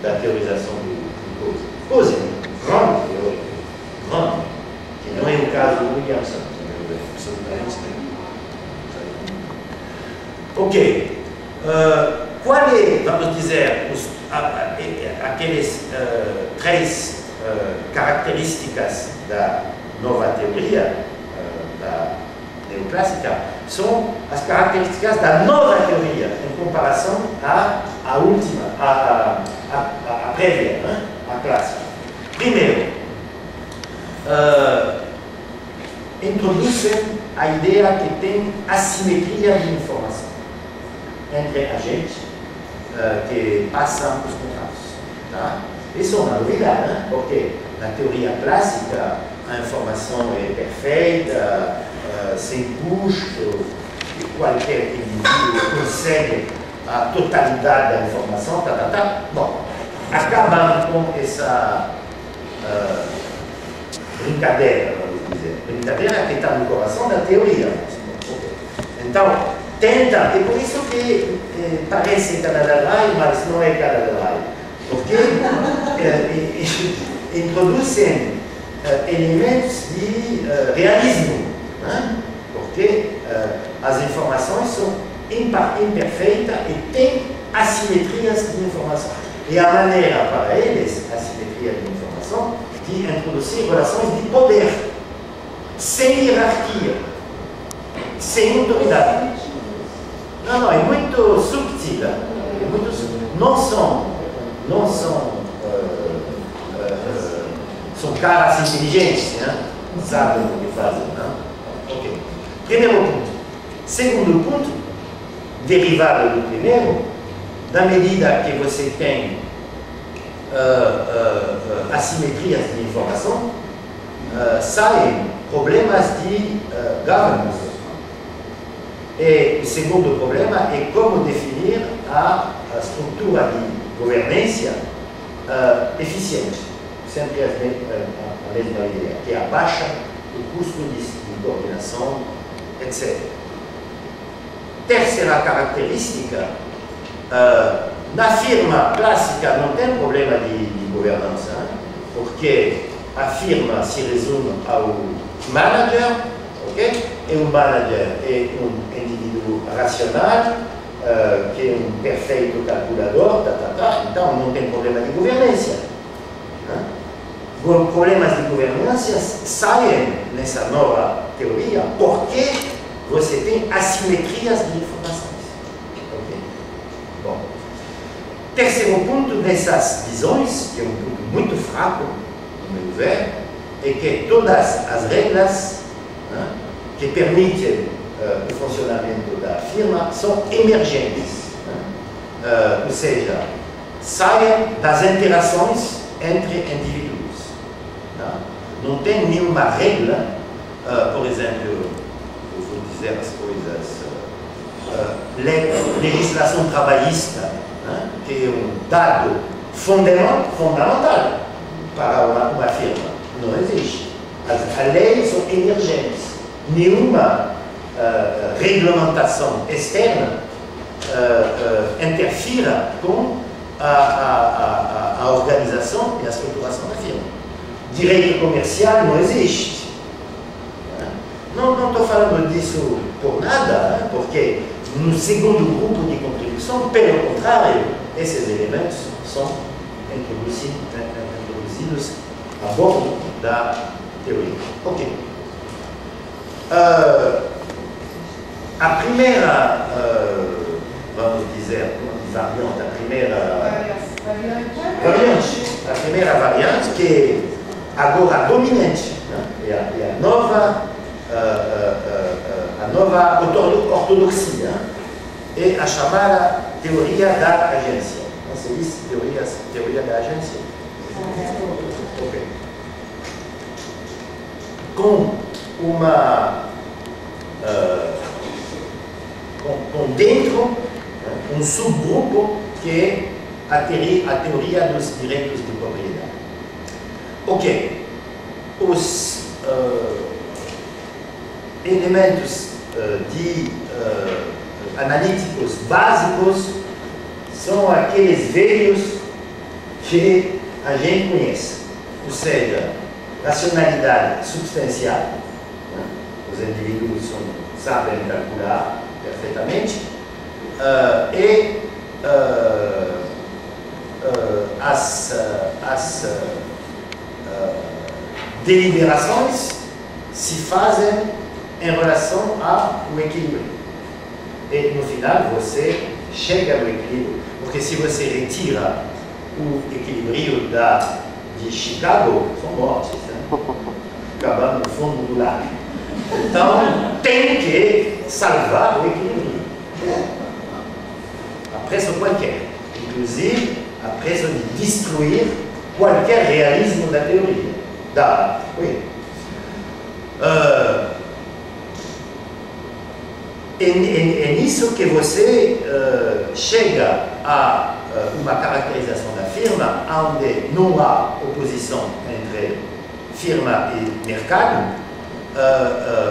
da teorização do coisa. Coisa, grande teoria, grande, que não é o caso do Williamson, absolutamente. Ok. Qual é, vamos dizer, aquelas três características da nova teoria, da neoclássica, são as características da nova teoria em comparação à última, à prévia, né? À clássica. Primeiro, introduzem a ideia que tem assimetria de informação entre agentes que passam os contratos. Tá? Isso é uma novidade, né? Porque na teoria clássica a informação é perfeita, sem custo, e qualquer indivíduo consegue a totalidade da informação, Bom, acabando com essa brincadeira, vamos dizer. Brincadeira que está no coração da teoria. Então, tenta, e por isso que parece Canada Dry, mas não é Canada Dry. Porque introduzem elementos de realismo, né? Porque as informações são imperfeitas e têm assimetrias de informação. E a maneira para eles, assimetria de informação, de introduzir relações de poder, sem hierarquia, sem autoridade. Não, é muito subtil. É muito subtil. São caras inteligentes, né? Sabem o que fazem. Né? Ok. Primeiro ponto. Segundo ponto, derivado do primeiro, na medida que você tem assimetrias de informação, saem problemas de governance. E o segundo problema é como definir a estrutura de governança eficiente. Sempre a mesma ideia, que abaixa o custo de coordenação, etc. Terceira característica, na firma clássica não tem problema de governança, hein? Porque a firma se resume ao manager, okay? E o manager é um indivíduo racional, que é um perfeito calculador, então não tem problema de governança. Hein? Os problemas de governança saem nessa nova teoria porque você tem assimetrias de informações. Okay? Bom. Terceiro ponto dessas visões, que é um ponto muito fraco, no meu ver, é que todas as regras, né, que permitem o funcionamento da firma são emergentes. Né? Ou seja, saem das interações entre indivíduos. Tá? Não tem nenhuma regra, por exemplo, eu vou dizer as coisas, legislação trabalhista, né? Que é um dado fundamental para uma firma. Não existe. As leis são emergentes. Nenhuma regulamentação externa interfira com a organização e a estruturação da firma. Direito comercial não existe. Não estou falando disso por nada, né? Porque no segundo grupo de contribuição, pelo contrário, esses elementos são introduzidos a bordo da teoria. Ok. A primeira, vamos dizer, variante, a primeira variante que é agora dominante, né? É a nova ortodoxia, é a chamada teoria da agência. Não se diz teoria da agência? Ok. Com uma com dentro um subgrupo que é a teoria dos direitos de propriedade. Ok. Os elementos analíticos básicos são aqueles velhos que a gente conhece, ou seja, racionalidade substancial, né? Os indivíduos sabem calcular perfeitamente, e as deliberações se fazem em relação ao equilíbrio. E no final você chega no equilíbrio, porque se você retira o equilíbrio de Chicago, são mortes, né? Acabando no fundo do lago. Então tem que salvar o equilíbrio. A pressão qualquer, inclusive a pressão de destruir qualquer realismo da teoria. Oui. É nisso que você chega a uma caracterização da firma onde não há oposição entre firma e mercado.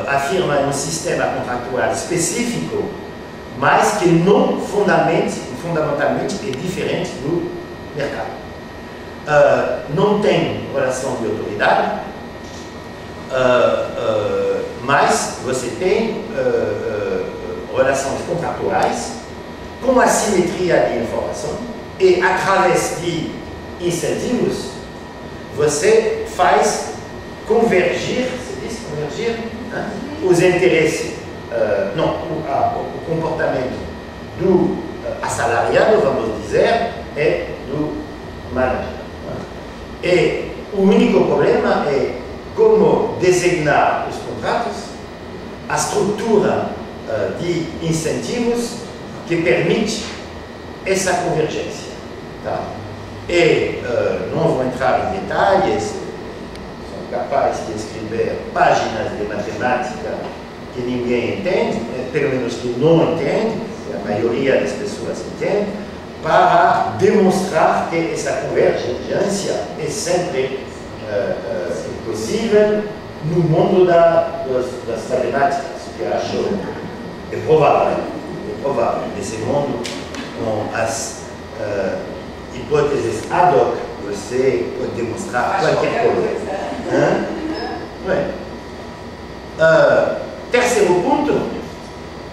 A firma é um sistema contratual específico, mas que não fundamentalmente é diferente do mercado. Não tem relação de autoridade, mas você tem relações contratuais com assimetria de informação e, através de incentivos, você faz convergir, se diz convergir, né? Os interesses, o comportamento do assalariado, vamos dizer, e do manager. E o único problema é como designar os contratos, a estrutura de incentivos que permite essa convergência. Tá? E não vou entrar em detalhes, sou capaz de escrever páginas de matemática que ninguém entende, pelo menos que não entende, a maioria das pessoas entende, para demonstrar que essa convergência é sempre possível no mundo das matemáticas, que acho é provável. Nesse mundo, com as hipóteses ad hoc, você pode demonstrar qualquer coisa. Terceiro ponto,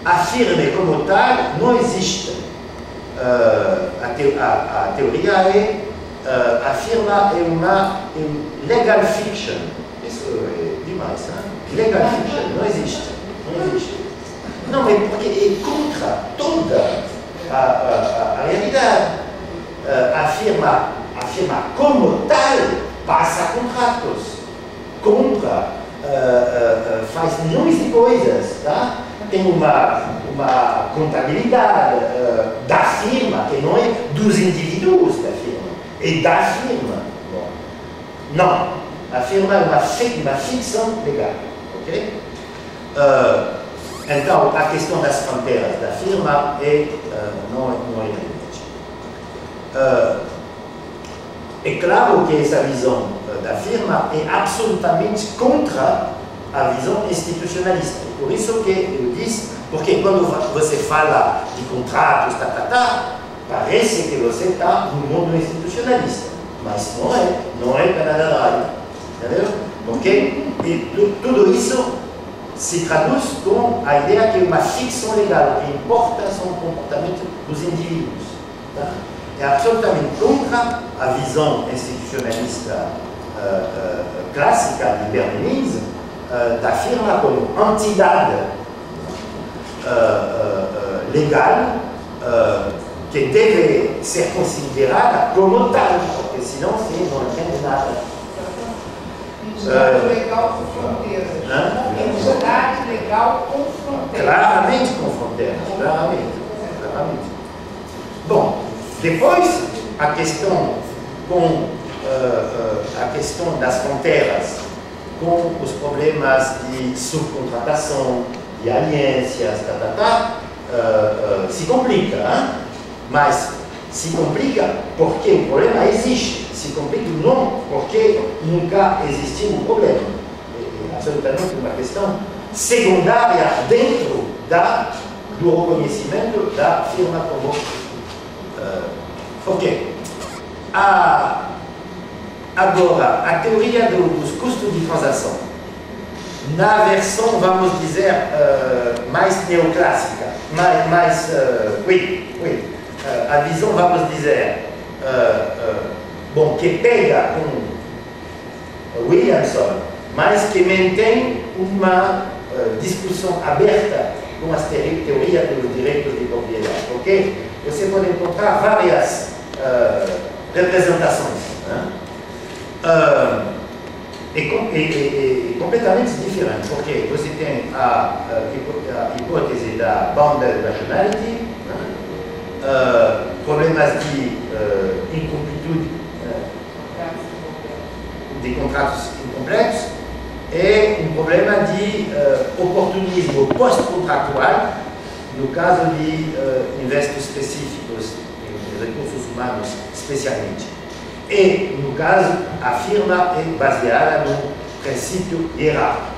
a firma como tal não existe. A teoria é a firma é uma legal fiction. Isso é demais, né? Legal fiction não existe. Não, mas porque é contra toda a realidade. A firma como tal passa contratos, compra, faz milhões de coisas, tá? Tem uma contabilidade da firma, que não é dos indivíduos da firma, é da firma. Bom, não, a firma é uma ficção legal, ok? Então, a questão das fronteiras da firma não é relevante. É claro que essa visão da firma é absolutamente contra a visão institucionalista. Por isso que eu disse, porque quando você fala de contratos, parece que você está no mundo institucionalista, mas não é Canadá Drive, entendeu? Ok? E tudo isso se traduz com a ideia que é uma ficção legal, o que importa são o comportamento dos indivíduos. Tá? É absolutamente contra a visão institucionalista clássica de Bernoulli, da firma como entidade legal que deve ser considerada como tal, porque senão você não entende nada. Entidade legal com fronteiras. Entidade legal com fronteiras. Claramente com fronteiras, claramente. Bom, depois a questão das fronteiras com os problemas de subcontratação, de alianças, se complica, hein? Mas se complica porque o problema existe. Se complica não porque nunca existiu um problema. É absolutamente uma questão secundária dentro do reconhecimento da firma como ok. Agora, a teoria dos custos de transação, na versão, vamos dizer, mais neoclássica, a visão, vamos dizer, bom, que pega com Williamson, mas que mantém uma discussão aberta com as teorias dos direitos de propriedade, ok? Você pode encontrar várias representações, né? E completamente diferentes, porque você tem a hipótese da bounded rationality, né? Problemas de incompletude, de contratos incompletos, e um problema de oportunismo pós-contratual, no caso de investimentos específicos em recursos humanos, especialmente. E, no caso, a firma é baseada no princípio hierárquico,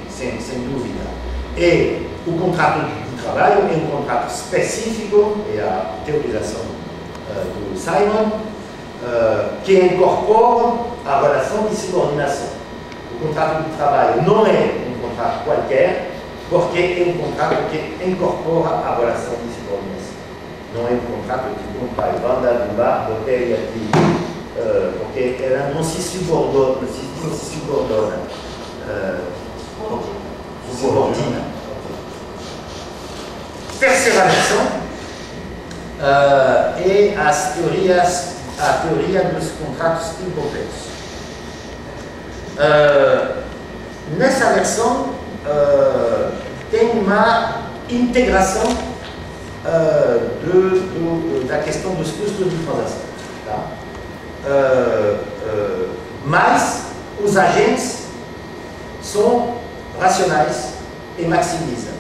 sem dúvida. E o contrato de trabalho é um contrato específico, é a teorização do Simon, que incorpora a relação de subordinação. O contrato de trabalho não é um contrato qualquer, porque é um contrato que incorpora a relação de subordinação. Não é um contrato de compra e venda de bar, de hotel e aqui, porque ela não se subordina, subordina. Terceira versão é a teoria dos contratos incompletos. Nessa versão tem uma integração da questão dos custos de transação. Tá? Mas os agentes são racionais e maximizam.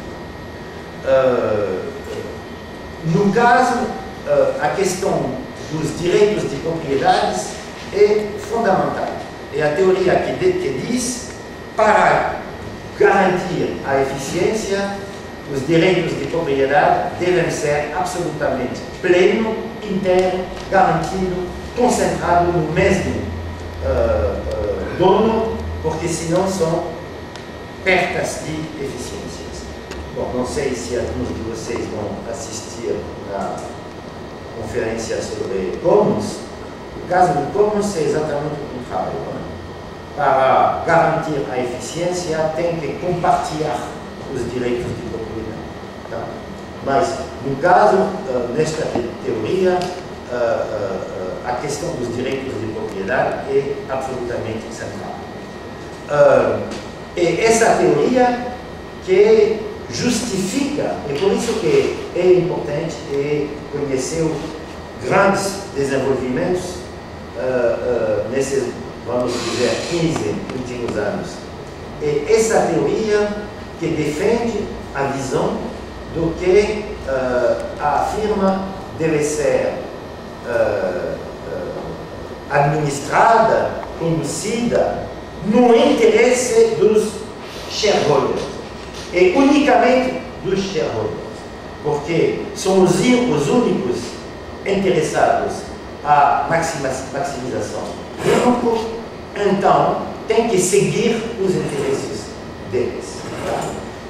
No caso, a questão dos direitos de propriedades é fundamental. É a teoria que diz, para garantir a eficiência, os direitos de propriedade devem ser absolutamente pleno, inteiro, garantido, concentrado no mesmo dono, porque senão são perdas de eficiências. Bom, não sei se alguns de vocês vão assistir à conferência sobre commons. O caso do commons é exatamente o contrário. Para garantir a eficiência, tem que compartilhar os direitos de propriedade. Tá? Mas, no caso, nesta teoria, a questão dos direitos de propriedade é absolutamente central. E essa teoria que justifica, e por isso que é importante conhecer os grandes desenvolvimentos nesses, vamos dizer, 15 últimos anos. É essa teoria que defende a visão do que a firma deve ser administrada, conduzida no interesse dos shareholders, e unicamente dos shareholders, porque são os únicos interessados à maximização do lucro, então tem que seguir os interesses deles. Tá?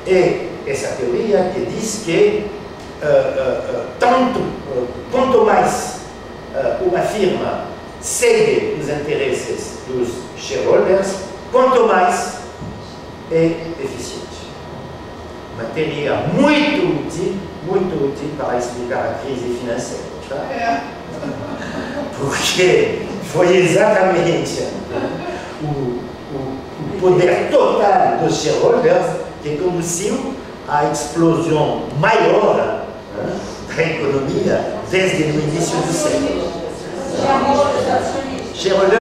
E essa teoria que diz que quanto mais uma firma segue os interesses dos shareholders, quanto mais é eficiente. Uma teoria muito útil para explicar a crise financeira. Tá? Porque foi exatamente o poder total dos shareholders que conduziu à explosão maior da economia desde o início do século. Shareholders